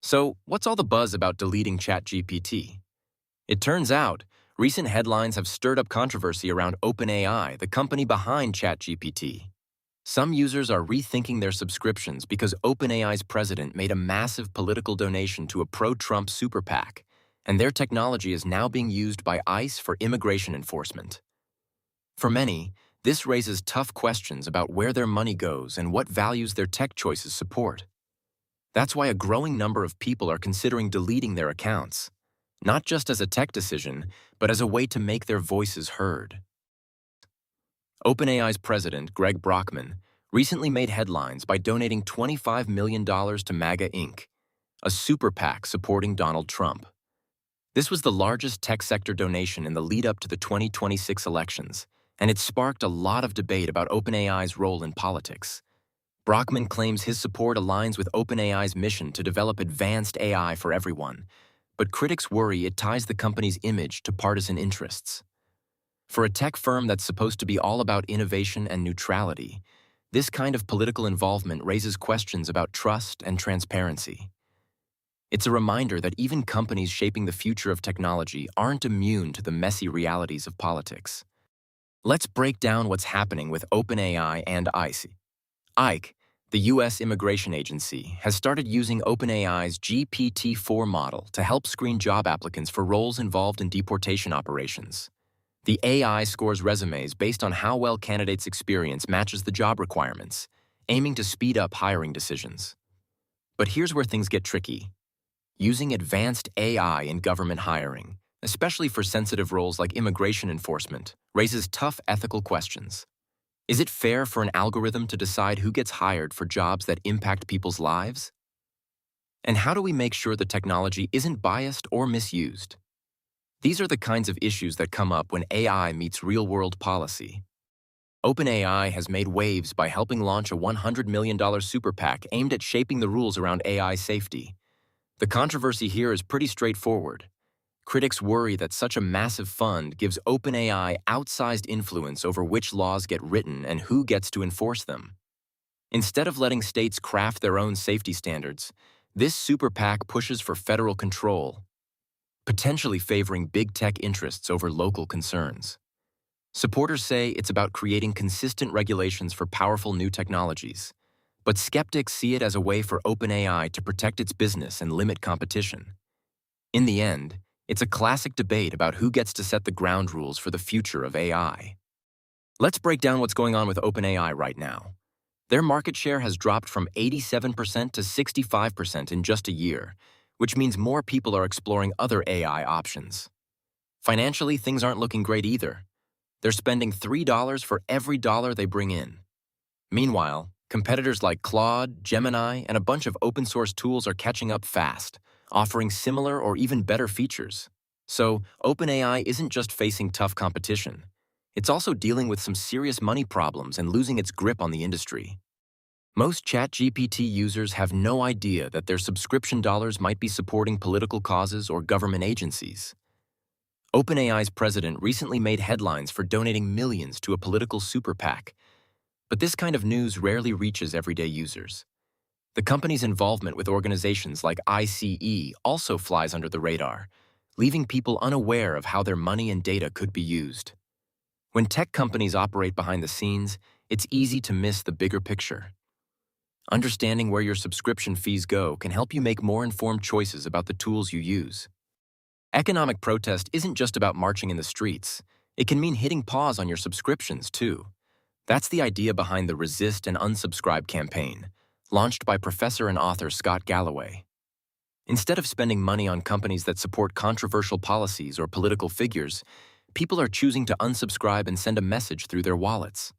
So, what's all the buzz about deleting ChatGPT? It turns out, recent headlines have stirred up controversy around OpenAI, the company behind ChatGPT. Some users are rethinking their subscriptions because OpenAI's president made a massive political donation to a pro-Trump super PAC, and their technology is now being used by ICE for immigration enforcement. For many, this raises tough questions about where their money goes and what values their tech choices support. That's why a growing number of people are considering deleting their accounts, not just as a tech decision, but as a way to make their voices heard. OpenAI's president, Greg Brockman, recently made headlines by donating $25 million to MAGA Inc., a super PAC supporting Donald Trump. This was the largest tech sector donation in the lead-up to the 2026 elections, and it sparked a lot of debate about OpenAI's role in politics. Brockman claims his support aligns with OpenAI's mission to develop advanced AI for everyone, but critics worry it ties the company's image to partisan interests. For a tech firm that's supposed to be all about innovation and neutrality, this kind of political involvement raises questions about trust and transparency. It's a reminder that even companies shaping the future of technology aren't immune to the messy realities of politics. Let's break down what's happening with OpenAI and ICE. ICE, the U.S. Immigration Agency, has started using OpenAI's GPT-4 model to help screen job applicants for roles involved in deportation operations. The AI scores resumes based on how well candidates' experience matches the job requirements, aiming to speed up hiring decisions. But here's where things get tricky. Using advanced AI in government hiring, especially for sensitive roles like immigration enforcement, raises tough ethical questions. Is it fair for an algorithm to decide who gets hired for jobs that impact people's lives? And how do we make sure the technology isn't biased or misused? These are the kinds of issues that come up when AI meets real-world policy. OpenAI has made waves by helping launch a $100 million super PAC aimed at shaping the rules around AI safety. The controversy here is pretty straightforward. Critics worry that such a massive fund gives OpenAI outsized influence over which laws get written and who gets to enforce them. Instead of letting states craft their own safety standards, this super PAC pushes for federal control, potentially favoring big tech interests over local concerns. Supporters say it's about creating consistent regulations for powerful new technologies, but skeptics see it as a way for OpenAI to protect its business and limit competition. In the end, it's a classic debate about who gets to set the ground rules for the future of AI. Let's break down what's going on with OpenAI right now. Their market share has dropped from 87% to 65% in just a year, which means more people are exploring other AI options. Financially, things aren't looking great either. They're spending $3 for every dollar they bring in. Meanwhile, competitors like Claude, Gemini, and a bunch of open-source tools are catching up fast, offering similar or even better features. So, OpenAI isn't just facing tough competition. It's also dealing with some serious money problems and losing its grip on the industry. Most ChatGPT users have no idea that their subscription dollars might be supporting political causes or government agencies. OpenAI's president recently made headlines for donating millions to a political super PAC, but this kind of news rarely reaches everyday users. The company's involvement with organizations like ICE also flies under the radar, leaving people unaware of how their money and data could be used. When tech companies operate behind the scenes, it's easy to miss the bigger picture. Understanding where your subscription fees go can help you make more informed choices about the tools you use. Economic protest isn't just about marching in the streets. It can mean hitting pause on your subscriptions, too. That's the idea behind the Resist and Unsubscribe campaign, launched by professor and author Scott Galloway. Instead of spending money on companies that support controversial policies or political figures, people are choosing to unsubscribe and send a message through their wallets.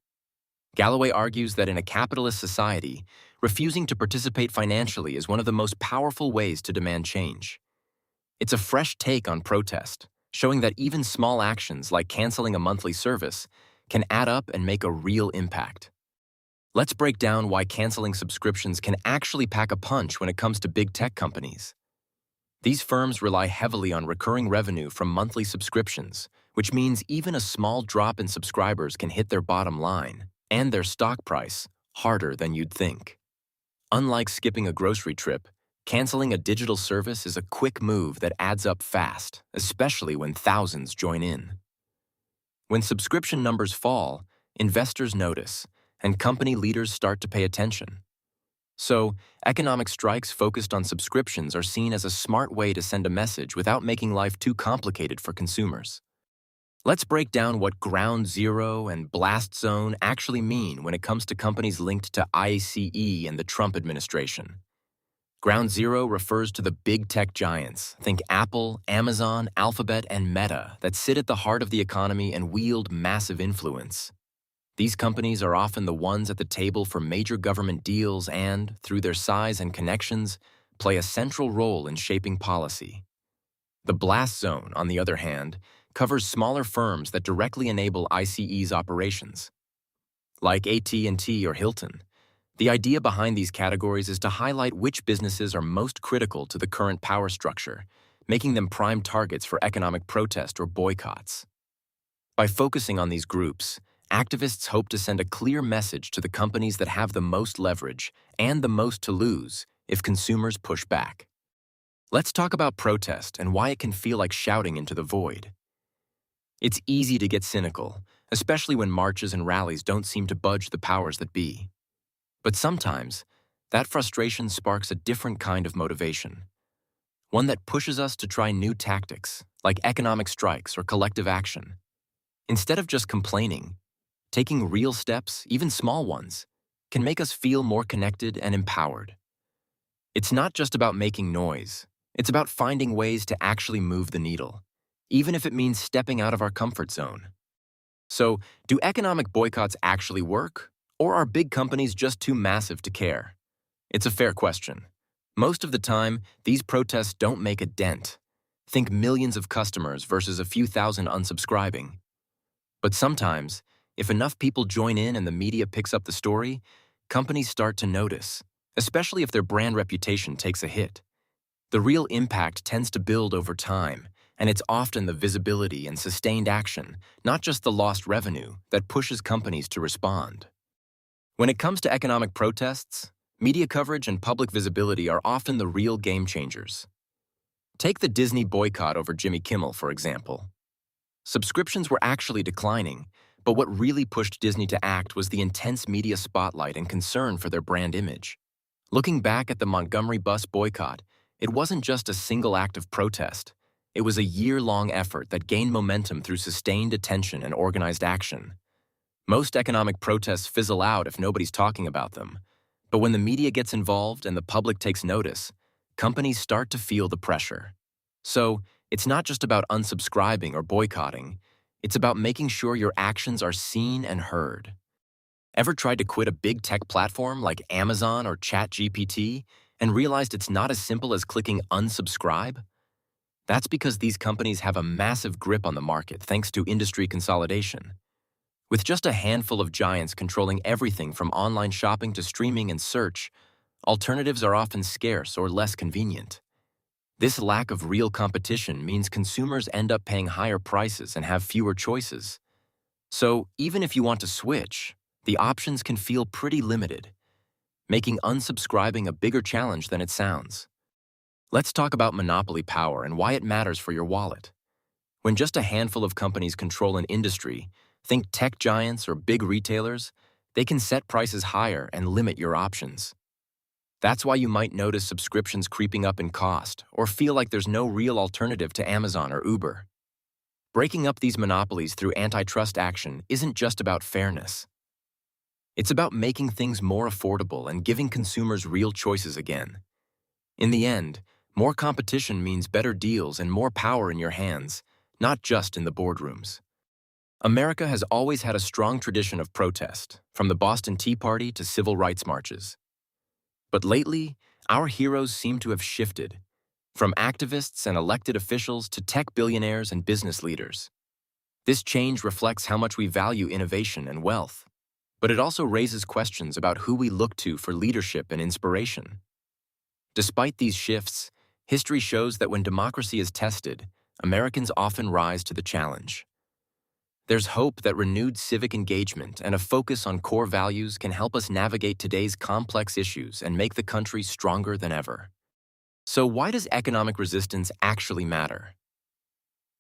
Galloway argues that in a capitalist society, refusing to participate financially is one of the most powerful ways to demand change. It's a fresh take on protest, showing that even small actions like canceling a monthly service can add up and make a real impact. Let's break down why canceling subscriptions can actually pack a punch when it comes to big tech companies. These firms rely heavily on recurring revenue from monthly subscriptions, which means even a small drop in subscribers can hit their bottom line and their stock price harder than you'd think. Unlike skipping a grocery trip, Canceling a digital service is a quick move that adds up fast, especially when thousands join in. When subscription numbers fall, investors notice, and company leaders start to pay attention. So, economic strikes focused on subscriptions are seen as a smart way to send a message without making life too complicated for consumers. Let's break down what Ground Zero and Blast Zone actually mean when it comes to companies linked to ICE and the Trump administration. Ground Zero refers to the big tech giants, think Apple, Amazon, Alphabet, and Meta, that sit at the heart of the economy and wield massive influence. These companies are often the ones at the table for major government deals and, through their size and connections, play a central role in shaping policy. The Blast Zone, on the other hand, covers smaller firms that directly enable ICE's operations. Like AT&T or Hilton, the idea behind these categories is to highlight which businesses are most critical to the current power structure, making them prime targets for economic protest or boycotts. By focusing on these groups, activists hope to send a clear message to the companies that have the most leverage and the most to lose if consumers push back. Let's talk about protest and why it can feel like shouting into the void. It's easy to get cynical, especially when marches and rallies don't seem to budge the powers that be. But sometimes, that frustration sparks a different kind of motivation, one that pushes us to try new tactics, like economic strikes or collective action. Instead of just complaining, taking real steps, even small ones, can make us feel more connected and empowered. It's not just about making noise, it's about finding ways to actually move the needle, even if it means stepping out of our comfort zone. So, do economic boycotts actually work? Or are big companies just too massive to care? It's a fair question. Most of the time, these protests don't make a dent. Think millions of customers versus a few thousand unsubscribing. But sometimes, if enough people join in and the media picks up the story, companies start to notice, especially if their brand reputation takes a hit. The real impact tends to build over time, and it's often the visibility and sustained action, not just the lost revenue, that pushes companies to respond. When it comes to economic protests, media coverage and public visibility are often the real game changers. Take the Disney boycott over Jimmy Kimmel, for example. Subscriptions were actually declining, but what really pushed Disney to act was the intense media spotlight and concern for their brand image. Looking back at the Montgomery bus boycott, it wasn't just a single act of protest. It was a year-long effort that gained momentum through sustained attention and organized action. Most economic protests fizzle out if nobody's talking about them. But when the media gets involved and the public takes notice, companies start to feel the pressure. So, it's not just about unsubscribing or boycotting, it's about making sure your actions are seen and heard. Ever tried to quit a big tech platform like Amazon or ChatGPT and realized it's not as simple as clicking unsubscribe? That's because these companies have a massive grip on the market thanks to industry consolidation. With just a handful of giants controlling everything from online shopping to streaming and search, alternatives are often scarce or less convenient. This lack of real competition means consumers end up paying higher prices and have fewer choices. So, even if you want to switch, the options can feel pretty limited, making unsubscribing a bigger challenge than it sounds. Let's talk about monopoly power and why it matters for your wallet. When just a handful of companies control an industry, think tech giants or big retailers, they can set prices higher and limit your options. That's why you might notice subscriptions creeping up in cost or feel like there's no real alternative to Amazon or Uber. Breaking up these monopolies through antitrust action isn't just about fairness. It's about making things more affordable and giving consumers real choices again. In the end, more competition means better deals and more power in your hands, not just in the boardrooms. America has always had a strong tradition of protest, from the Boston Tea Party to civil rights marches. But lately, our heroes seem to have shifted, from activists and elected officials to tech billionaires and business leaders. This change reflects how much we value innovation and wealth, but it also raises questions about who we look to for leadership and inspiration. Despite these shifts, history shows that when democracy is tested, Americans often rise to the challenge. There's hope that renewed civic engagement and a focus on core values can help us navigate today's complex issues and make the country stronger than ever. So why does economic resistance actually matter?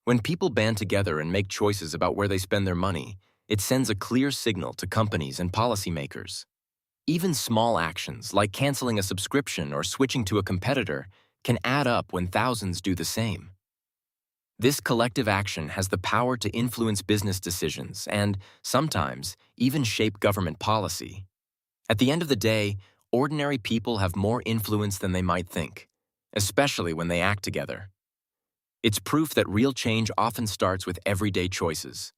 When people band together and make choices about where they spend their money, it sends a clear signal to companies and policymakers. Even small actions, like canceling a subscription or switching to a competitor, can add up when thousands do the same. This collective action has the power to influence business decisions and, sometimes, even shape government policy. At the end of the day, ordinary people have more influence than they might think, especially when they act together. It's proof that real change often starts with everyday choices.